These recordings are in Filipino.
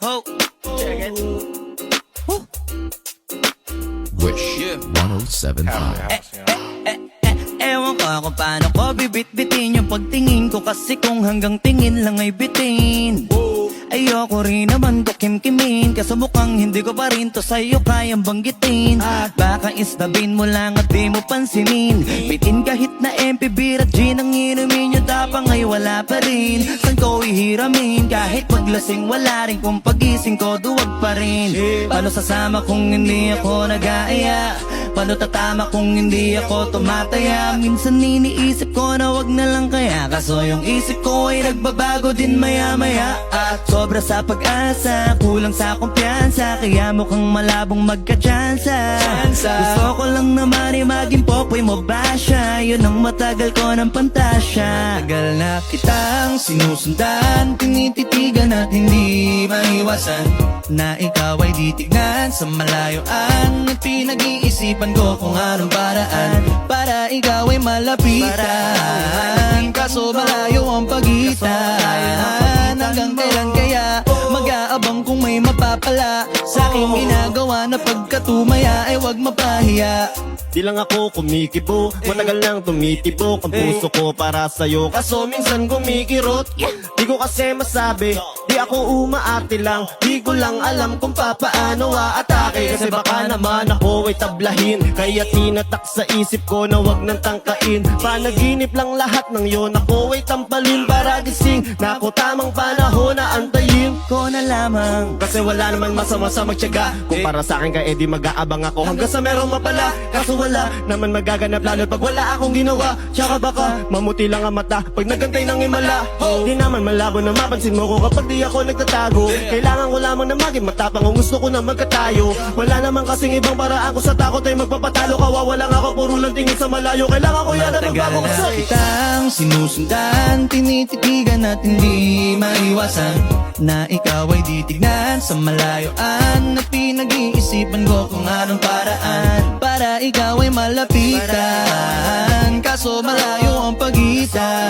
Oh, check it. Wish 107.5. Ewan ko kung paano ko bibit-bitin yung pagtingin ko, kasi kung hanggang tingin lang ay bitin. Ayoko rin naman to kimkimin, kaso mukhang hindi ko pa rin to sa'yo kayang banggitin. Baka istabin mo lang at di mo pansinin. Bitin kahit na MPB at gin ang inumin, yung tapang ay wala pa rin. San ko ihiramin, kahit paglasing wala rin, kung pagising ko duwag pa rin. Paano sasama kung hindi ako nag-aaya? Paano tatama kung hindi ako tumataya? Minsan iniisip ko na wag na lang kaya, kaso yung isip ko ay nagbabago din maya-maya. At sobra sa pag-asa, kulang sa kumpiyansa, kaya mukhang malabong magka-tsansa. Gusto ko lang naman ay maging popoy mo ba siya? Yun ang matagal ko ng pantasya. Tagal na kitang sinusundan, tinititigan at hindi maiwasan na ikaw ay titignan sa malayuan. At pinag-iisipan ko kung anong paraan para ikaw ay malapitan, kaso malayo ang pagitan. Hanggang kailan kaya mag-aabang kung may mapapala sa aking ginagawa na pagkatumaya ay wag mapahiya. Di lang ako kumikibo, matagal nang tumitibok ang puso ko para sa'yo, kaso minsan kumikirot. Di ko kasi masabi, di ako umaarte lang, di ko lang alam kung papaano aatake. Kasi baka naman ako ay tablahin, kaya tinatak sa isip ko na wag nang tangkain. Panaginip lang lahat ng yon, ako ay tampalin para gising. Naku, tamang panahon na antayin Ko na lamang, kasi wala naman masama sa magtiyaga. Kung para sa akin ka, edi mag-aabang ako hanggang sa merong mapala. Kaso wala naman magaganap, lalo pag wala akong ginawa. Tsaka baka mamuti lang ang mata pag nagantay ng himala. Di naman malabo na mapansin mo ko kapag di ako nagtatago. Kailangan ko lamang na maging matapang kung gusto ko na magkatayo. Wala naman kasing ibang paraan ko sa takot ay magpapatalo. Kawawa lang ako, puro lang tingin sa malayo. Kailangan ko yan na magbago ko sa kitang sinusundan, tinititigan at hindi maiwasan na ikaw ay titignan sa malayuan. At pinag-iisipan ko kung anong paraan para ikaw ay malapitan, kaso malayo ang pagitan.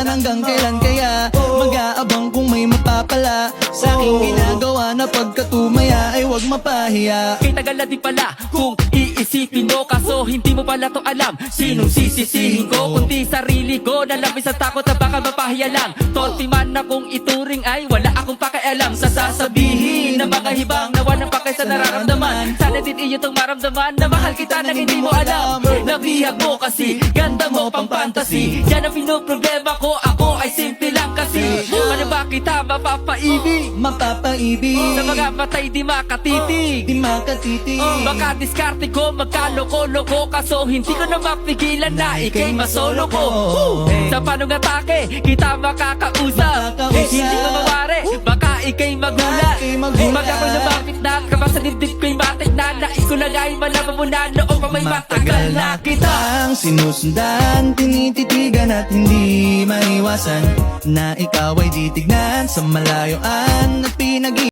Hanggang kailan kaya mag-aabang kung may mapapala sa aking ginagawa na pagkatumaya ay wag mapahiya. Kay tagal na din pala kung iisipin mo, kaso hindi mo pala to alam. Sinong sisisihin ko kundi sarili ko, na labis ang takot na baka mapahiya lang. Torti man akong ituring ay wala akong pakialam sa sasabihin ng mga hibang na walang pakay sa nararamdaman. Sana din iyo tong maramdaman na mahal kita nang hindi mo alam. Nabihag mo kasi, ganda mo pang fantasy, yan ang pinoproblema ko, ako ay simple lang kasi. Ano ba kita mapapaibig? Mapapaibig Sa mga matay di makatitig, di makatitig. baka diskarte ko magkaloko-loko, kaso hindi ko na mapigilan na ikay masolo ko. Sa panungatake kita makakausap, hindi ko mawari, baka ikay magulat. Magkakaroon na bakit na kapag sa dibdib ko'y matik na, nais ko lang ay malaman mo na noong pa may matagal na kita. Kitang sinusundan, tinititigan at hindi maiwasan na ikaw ay titignan sa malayuan. At pinag